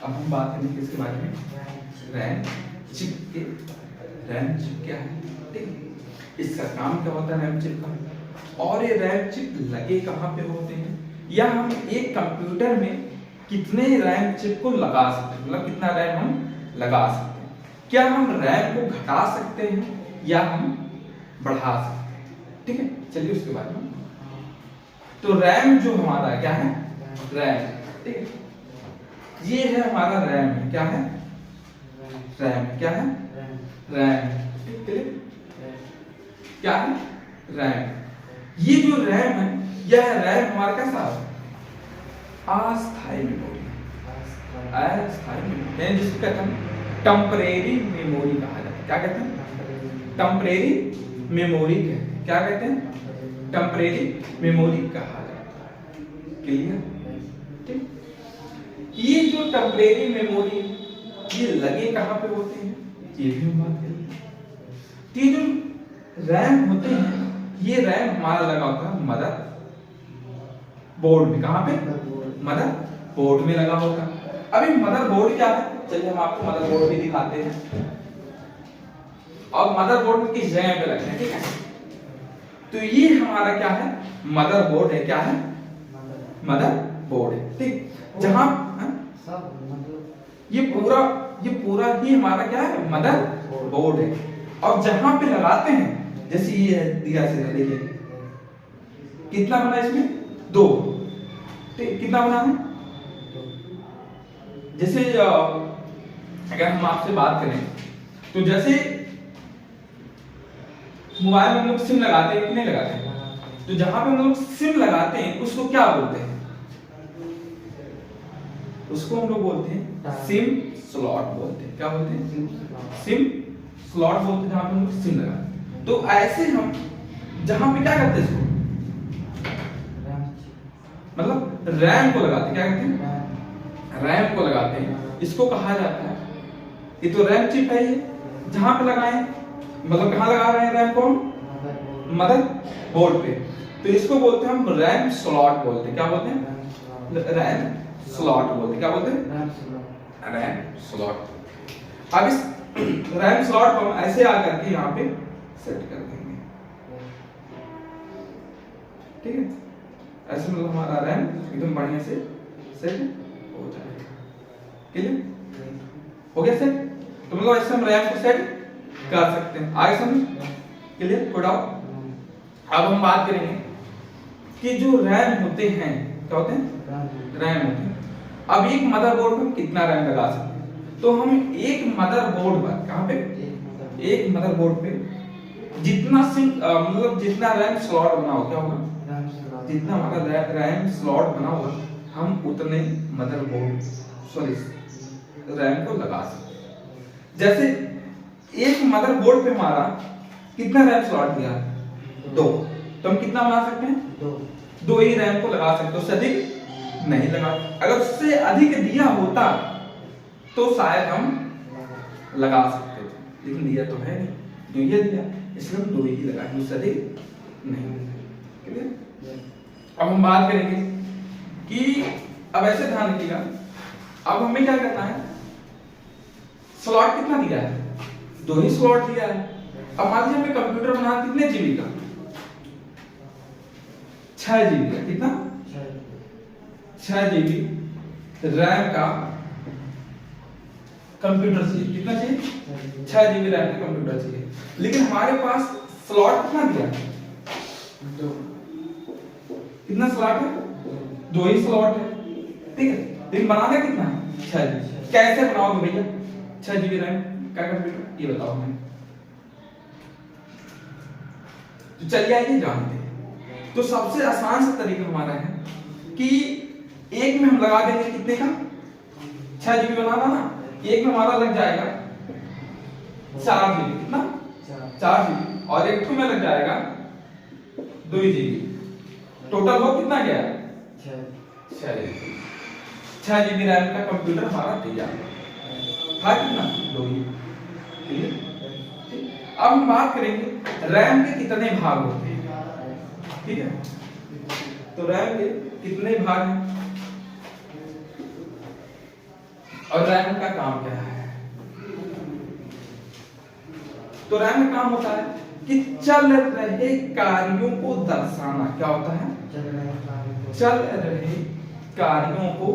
अब हम बात करेंगे किसके बारे में, रैम चिप के। रैम चिप क्या है, ठीक है, इसका काम क्या होता है रैम चिप का, और ये रैम चिप लगे कहाँ पे होते हैं, या हम एक कंप्यूटर में कितने रैम चिप को लगा सकते हैं, मतलब कितना रैम हम लगा सकते हैं, क्या हम रैम को घटा सकते हैं या हम बढ़ा सकते हैं, ठीक है। चलिए उसके बारे में, तो रैम जो हमारा क्या है, रैम, ठीक है, ये है हमारा रैम, क्या है, रैम, क्या है, रैम, ठीक, क्या है, रैम। ये जो रैम है, यह रैम हमारा कैसा है, अस्थायी मेमोरी, अस्थायी मेमोरी, जिसको कहते हैं टेम्परेरी मेमोरी कहा जाता है। क्या कहते हैं, टेम्परेरी मेमोरी कहते हैं, क्या कहते हैं, टेम्परेरी मेमोरी कहा जाता है, क्लियर, ठीक। ये जो टेम्परेरी मेमोरी, ये लगे कहाँ पे होते हैं, ये भी हम बात करेंगे। ये जो रैम होते हैं, ये रैम हमारा लगा होता है मदर बोर्ड में, कहाँ पे, मदर बोर्ड में लगा होता है। अभी मदर बोर्ड क्या है, चलिए हम आपको मदर बोर्ड भी दिखाते हैं, और मदर बोर्ड में किस जगह पे लगते हैं, ठीक है। तो ये हमारा क्या है, मदर बोर्ड है, क्या है, मदर बोर्ड है, ठीक, जहां ये पूरा ही हमारा क्या है, मदर बोर्ड है। और जहां पे लगाते हैं, जैसे ये है दिया से, देखिए कितना बना इसमें, 2, ठीक, कितना बना है, जैसे अगर हम आपसे बात करें, तो जैसे मोबाइल में हम लोग सिम लगाते हैं, कितने लगाते हैं, तो जहां पे हम लोग सिम लगाते हैं उसको क्या बोलते हैं, उसको हम लोग बोलते हैं सिम स्लॉट बोलते हैं, क्या बोलते हैं, सिम स्लॉट बोलते हैं, जहां पे हम लोग सिम लगाते हैं। तो ऐसे हम जहां पे क्या करते हैं, इसको मतलब रैम को लगाते हैं, क्या कहते हैं, रैम को लगाते हैं, इसको कहा जाता है, ये तो रैम चिप है, ये जहां पे लगाए, मतलब कहां लगा रहे हैं रैम को, मदर बोर्ड पे, तो इसको बोलते हैं हम रैम स्लॉट बोलते हैं, क्या बोलते हैं, रैम स्लॉट बोलते हैं, क्या बोलते हैं, रैम स्लॉट। अब इस रैम स्लॉट को हम ऐसे आकर के यहाँ पे सेट कर देंगे, ठीक है, ऐसे मतलब हमारा रैम एकदम बढ़िया से सेट हो जाएगा, क्लियर हो गया सेट। तो मतलब ऐसे हम रैम को सेट कर सकते हैं, आगे समझ, क्लियर, कोई डाउट। अब हम बात करेंगे कि जो रैम होते हैं, क्या होते हैं, रैम होते हैं। अब एक मदरबोर्ड में कितना रैम लगा सकते हैं, तो हम एक मदरबोर्ड पर, कहां पे, एक मदरबोर्ड पे जितना मतलब जितना रैम स्लॉट बना हो, क्या होगा, जितना हमारा रैम स्लॉट बना होगा, हम उतने मदरबोर्ड सॉरी रैम को लगा सकते हैं। जैसे एक मदरबोर्ड पे हमारा कितना रैम स्लॉट दिया है, 2, तो हम कितना बना सकते हैं, 2 ही रैम को लगा सकते हैं, उससे अधिक नहीं लगा। अगर उससे अधिक दिया होता तो शायद हम लगा सकते थे, लेकिन दिया तो है नहीं, 2 ही दिया, इसलिए हम 2 ही लगाएंगे, उससे अधिक नहीं, क्लियर। अब हम बात करेंगे कि अब ऐसे ध्यान रखिएगा, अब हमें क्या करना है, स्लॉट कितना दिया है, 2 ही स्लॉट दिया है। अब मान लीजिए हमें कंप्यूटर बनाना कितने जीबी का, 6 जीबी का, कितना, 6 जीबी रैम का कंप्यूटर चाहिए, कितना चाहिए, 6 जीबी रैम का कंप्यूटर चाहिए, लेकिन हमारे पास स्लॉट कितना दिया है, 2, कितना स्लॉट है, 2 ही स्लॉट है, ठीक है, लेकिन बनाना कितना है, 6 जीबी। कैसे बनाओगे भैया 6 जीबी रैम का कंप्यूटर, ये बताओ हमें, तो चलिए आइए जानते हैं। तो सबसे आसान सा तरीका हमारा है कि एक में हम लगा देंगे कितने का, 6 जीबी बनाना ना, एक में हमारा लग जाएगा 4 जीबी, कितना, 4 जीबी, और एक में लग जाएगा 2 जीबी, टोटल वो कितना गया, 6 जीबी रैम का कंप्यूटर हमारा तैयार था, कितना, 2 जीबी। अब हम बात करेंगे रैम के कितने भाग होते हैं, ठीक है, तो रैम के कितने भाग हैं, और रैम का काम क्या है? तो रैम का काम होता है कि चल रहे कार्यों को दर्शाना। क्या होता है? चल रहे कार्यों को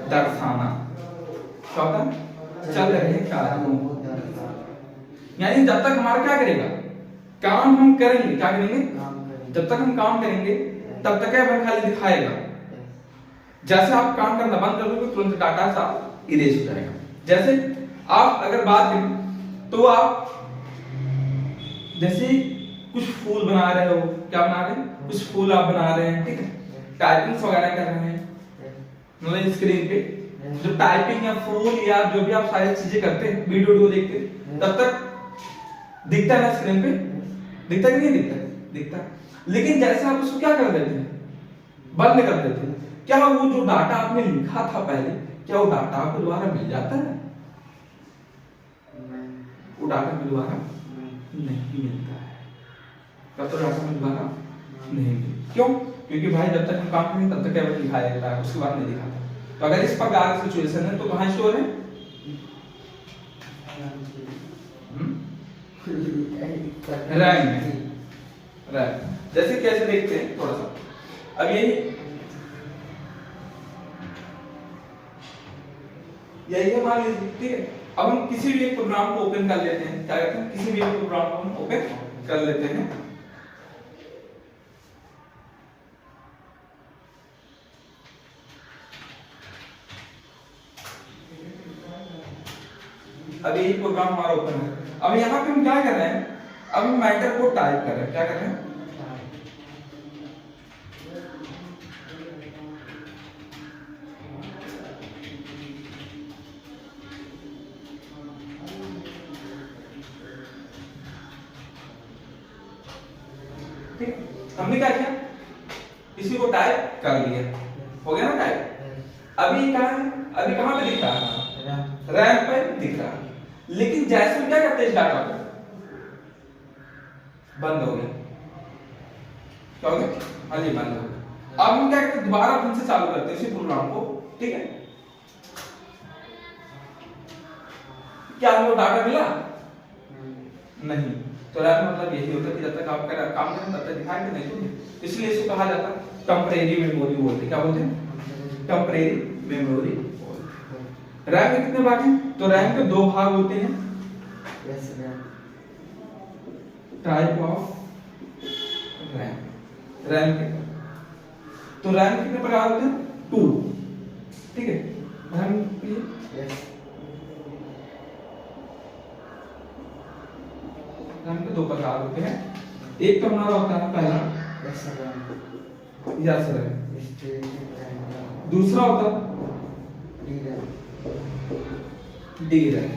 दर्शाना। क्या होता है? चल रहे कार्यों को दर्शाना। यानी जब तक हमारा क्या करेगा, काम हम करेंगे, क्या करेंगे, जब तक हम काम करेंगे तब तक वह खाली दिखाएगा। जैसे आप काम करना बंद कर दोगे तुरंत डाटा सा इरेज हो जाएगा। जैसे आप अगर बात करें तो आप जैसे कुछ फूल बना रहे हो, क्या बना रहे हैं, कुछ फूल आप बना रहे हैं, ठीक है, टाइपिंग वगैरह कर रहे हैं, मतलब स्क्रीन पे जो टाइपिंग या फूल या जो भी आप सारी चीजें करते हैं, वीडियो देखते हैं, तब तक दिखता है ना स्क्रीन पे, दिखता कि नहीं दिखता? दिखता। लेकिन जैसे आप उसको क्या कर देते हैं, बंद कर देते हैं, क्या वो जो डाटा आपने लिखा था पहले, क्या वो डाटा आपको दोबारा मिल जाता है? वो डाटा में दोबारा नहीं मिलता है। कब तो डाटा में दोबारा नहीं मिलता। क्यों? क्योंकि भाई जब तक हम काम करेंगे तब तक केवल दिखाया जाता है, उसके बाद नहीं दिखाता। तो अगर इस प्रकार की सिचुएशन है तो कहां स्टोर है? रैम में। रैम जैसे कैसे देखते हैं थोड़ा सा, अब यही मान लीजिए, ठीक है। अब हम किसी भी एक प्रोग्राम को ओपन कर लेते हैं, क्या कहते हैं, किसी भी एक प्रोग्राम को हम ओपन कर लेते हैं। अब यही प्रोग्राम हमारा ओपन है। अब यहाँ पे हम क्या कर रहे हैं, अब हम मैटर को टाइप कर रहे हैं, क्या कर रहे हैं, ठीक, हमने क्या किया, इसी को टाइप कर लिया, हो गया ना टाइप। अभी कहाँ है, अभी कहाँ पे दिख रहा है, रैम पे दिख रहा है। लेकिन जैसे हम क्या करते हैं, इस डाटा को बंद हो गया, क्या हो गया, हाँ जी बंद हो गया। अब हम क्या करते हैं, दोबारा फिर से चालू करते हैं इसी प्रोग्राम को, ठीक है। क्या हमें डाटा मिला? नहीं। तो रैम मतलब यही होता है कि जब तक आप काम करें तब तक दिखाएंगे, नहीं तो इसलिए इसको कहा जाता है टेम्परेरी मेमोरी बोलते हैं। क्या बोलते हैं? Temporary memory. रैम के कितने भाग हैं? तो रैम के दो भाग होते हैं, टाइप ऑफ रैम। रैम के तो रैम कितने प्रकार होते हैं? 2, ठीक है। रैम रैम के दो प्रकार होते हैं। एक तो हमारा होता है पहला यस रैम, दूसरा होता है डी रैम।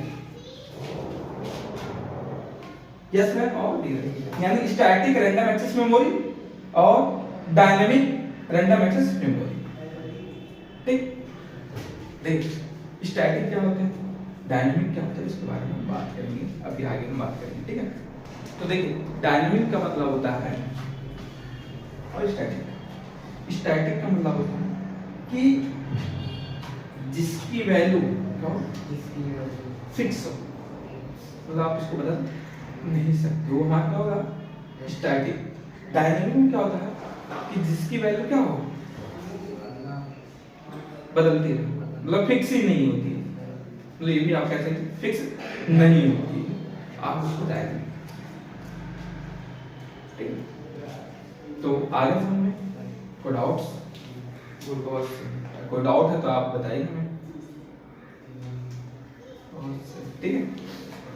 यस रैम और डी रैम, यानी स्टैटिक रैंडम एक्सेस मेमोरी और डायनेमिक रैंडम एक्सेस मेमोरी, ठीक। देख स्टैटिक क्या होते हैं, डायनेमिक क्या होता है, इसके बारे में हम बात करेंगे, अभी आगे हम बात करेंगे, ठीक है। तो देखिए डायनेमिक का मतलब होता है और स्टैटिक का मतलब होता है कि जिसकी वैल्यू फिक्स हो, मतलब आप इसको बदल नहीं सकते, वो हमारा क्या होगा, स्टैटिक। डायनेमिक में क्या होता है कि जिसकी वैल्यू क्या हो, बदलती है, मतलब फिक्स ही नहीं होती है, मतलब ये भी आप कह सकते हैं फिक्स नहीं होती है, आप उसको डायनेमिक, ठीक। तो आगे समझ में कोई डाउट्स, कोई डाउट है तो आप बताइए हमें, ठीक है।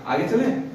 आगे चलें।